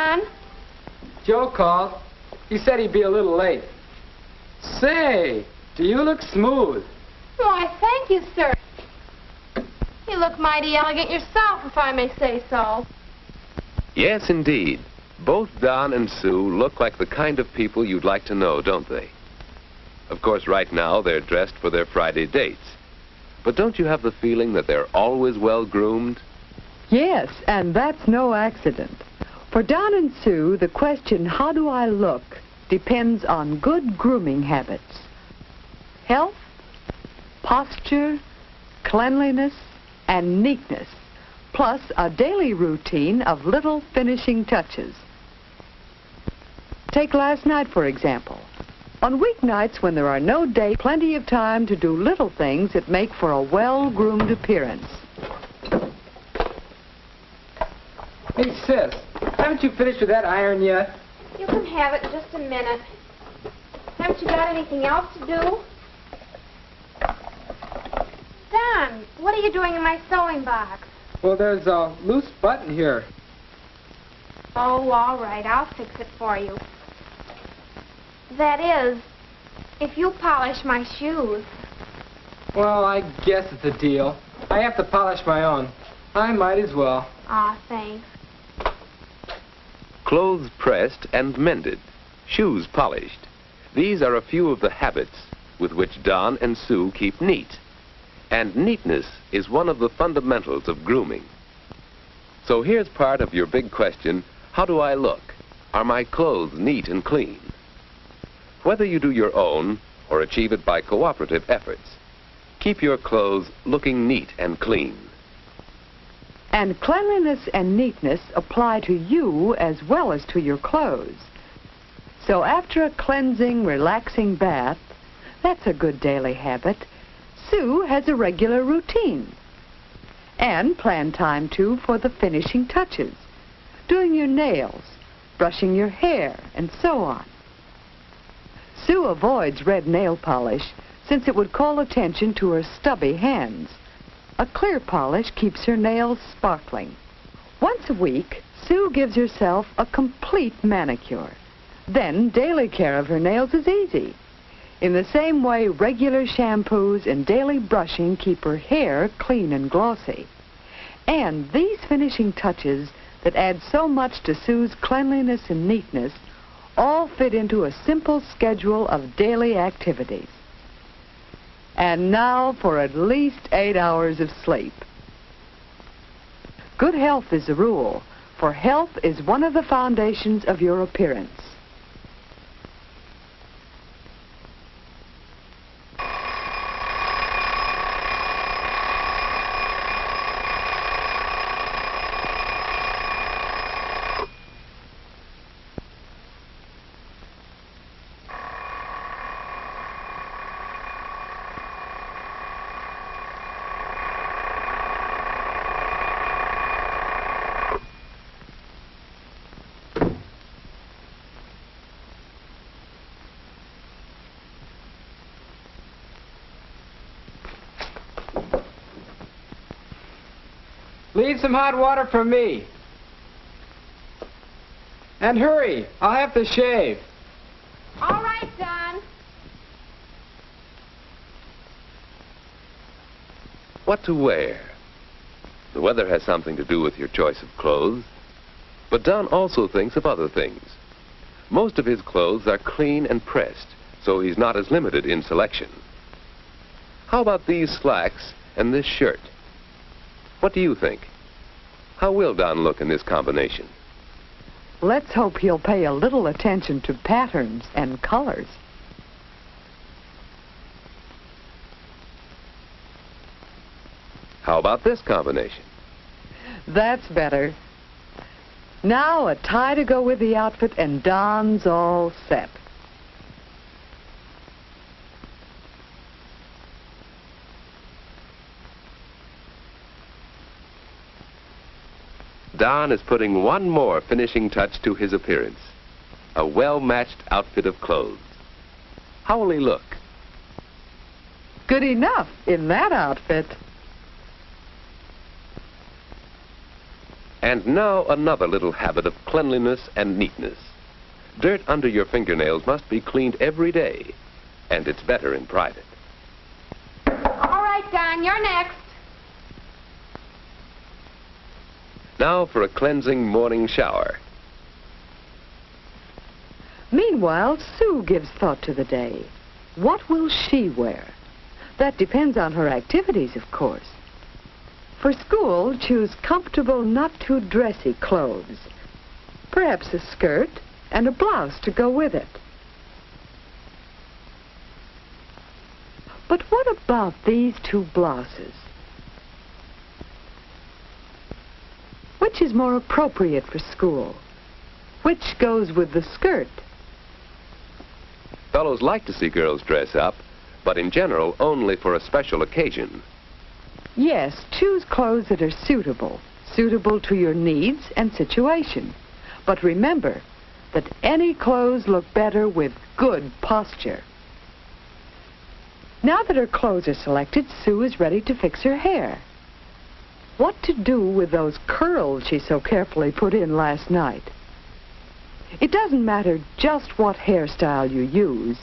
Don. Joe called. He said he'd be a little late. Say, do you look smooth? Why, thank you, sir. You look mighty elegant yourself, if I may say so. Yes, indeed. Both Don and Sue look like the kind of people you'd like to know, don't they? Of course, right now, they're dressed for their Friday dates. But don't you have the feeling that they're always well groomed? Yes, and that's no accident. For Don and Sue, the question, how do I look, depends on good grooming habits. Health, posture, cleanliness, and neatness, plus a daily routine of little finishing touches. Take last night, for example. On weeknights, when there are no dates, plenty of time to do little things that make for a well-groomed appearance. Hey, sis, haven't you finished with that iron yet? You can have it in just a minute. Haven't you got anything else to do? Don, what are you doing in my sewing box? Well, there's a loose button here. Oh, all right, I'll fix it for you. That is, if you polish my shoes. Well, I guess it's a deal. I have to polish my own. I might as well. Aw, thanks. Clothes pressed and mended, shoes polished. These are a few of the habits with which Don and Sue keep neat. And neatness is one of the fundamentals of grooming. So here's part of your big question, how do I look? Are my clothes neat and clean? Whether you do your own or achieve it by cooperative efforts, keep your clothes looking neat and clean. And cleanliness and neatness apply to you as well as to your clothes. So after a cleansing, relaxing bath, that's a good daily habit, Sue has a regular routine. And planned time, too, for the finishing touches, doing your nails, brushing your hair, and so on. Sue avoids red nail polish since it would call attention to her stubby hands. A clear polish keeps her nails sparkling. Once a week, Sue gives herself a complete manicure. Then daily care of her nails is easy. In the same way, regular shampoos and daily brushing keep her hair clean and glossy. And these finishing touches that add so much to Sue's cleanliness and neatness all fit into a simple schedule of daily activities. And now for at least 8 hours of sleep. Good health is the rule, for health is one of the foundations of your appearance. Leave some hot water for me. And hurry, I'll have to shave. All right, Don. What to wear? The weather has something to do with your choice of clothes. But Don also thinks of other things. Most of his clothes are clean and pressed, so he's not as limited in selection. How about these slacks and this shirt? What do you think? How will Don look in this combination? Let's hope he'll pay a little attention to patterns and colors. How about this combination? That's better. Now a tie to go with the outfit and Don's all set. Don is putting one more finishing touch to his appearance. A well-matched outfit of clothes. How will he look? Good enough in that outfit. And now another little habit of cleanliness and neatness. Dirt under your fingernails must be cleaned every day, and it's better in private. All right, Don, you're next. Now for a cleansing morning shower. Meanwhile, Sue gives thought to the day. What will she wear? That depends on her activities, of course. For school, choose comfortable, not too dressy clothes. Perhaps a skirt and a blouse to go with it. But what about these two blouses? Which is more appropriate for school? Which goes with the skirt? Fellows like to see girls dress up, but in general only for a special occasion. Yes, choose clothes that are suitable to your needs and situation. But remember that any clothes look better with good posture. Now that her clothes are selected, Sue is ready to fix her hair. What to do with those curls she so carefully put in last night? It doesn't matter just what hairstyle you use,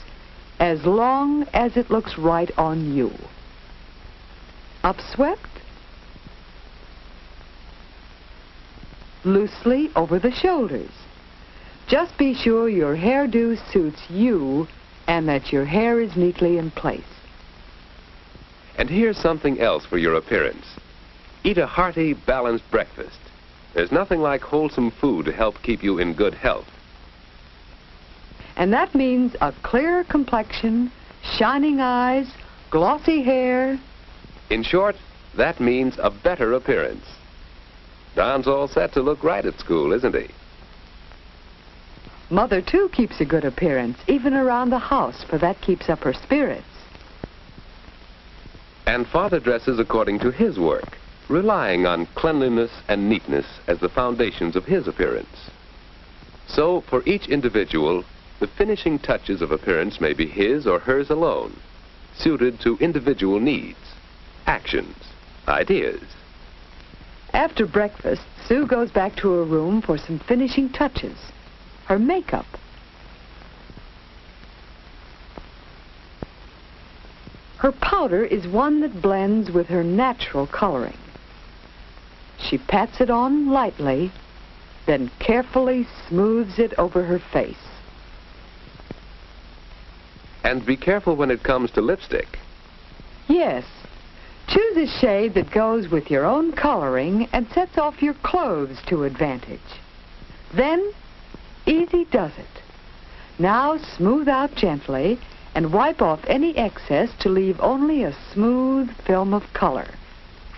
as long as it looks right on you. Upswept? Loosely over the shoulders. Just be sure your hairdo suits you and that your hair is neatly in place. And here's something else for your appearance. Eat a hearty, balanced breakfast. There's nothing like wholesome food to help keep you in good health. And that means a clearer complexion, shining eyes, glossy hair. In short, that means a better appearance. Don's all set to look right at school, isn't he? Mother, too, keeps a good appearance, even around the house, for that keeps up her spirits. And Father dresses according to his work, relying on cleanliness and neatness as the foundations of his appearance. So, for each individual, the finishing touches of appearance may be his or hers alone, suited to individual needs, actions, ideas. After breakfast, Sue goes back to her room for some finishing touches. Her makeup. Her powder is one that blends with her natural coloring. She pats it on lightly, then carefully smooths it over her face. And be careful when it comes to lipstick. Yes. Choose a shade that goes with your own coloring and sets off your clothes to advantage. Then, easy does it. Now smooth out gently and wipe off any excess to leave only a smooth film of color,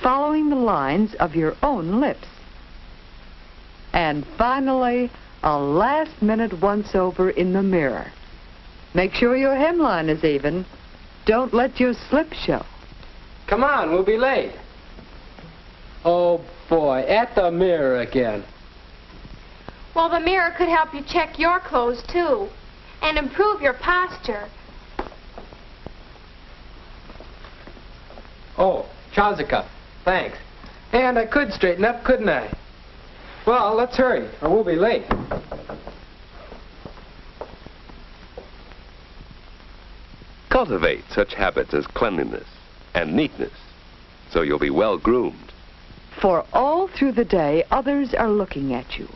following the lines of your own lips. And finally, a last-minute once-over in the mirror. Make sure your hemline is even. Don't let your slip show. Come on, we'll be late. Oh, boy, at the mirror again. Well, the mirror could help you check your clothes, too, and improve your posture. Oh, trouser cuff. Thanks. And I could straighten up, couldn't I? Well, let's hurry, or we'll be late. Cultivate such habits as cleanliness and neatness, so you'll be well groomed. For all through the day, others are looking at you.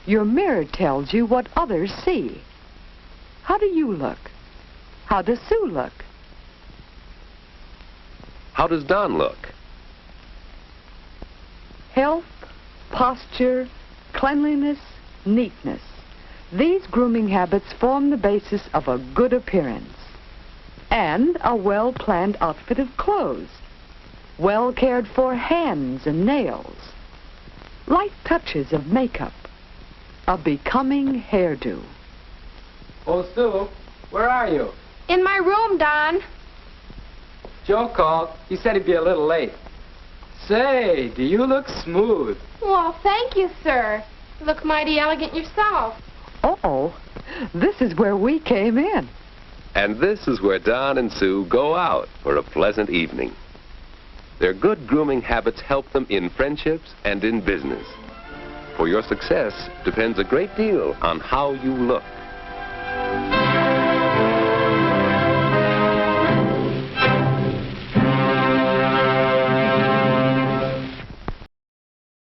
Your mirror tells you what others see. How do you look? How does Sue look? How does Don look? Health, posture, cleanliness, neatness. These grooming habits form the basis of a good appearance and a well-planned outfit of clothes, well cared for hands and nails, light touches of makeup, a becoming hairdo. Oh, Sue, where are you? In my room, Don. Joe called. He said he'd be a little late. Say, do you look smooth? Well, thank you, sir. You look mighty elegant yourself. Uh-oh, this is where we came in. And this is where Don and Sue go out for a pleasant evening. Their good grooming habits help them in friendships and in business. For your success depends a great deal on how you look.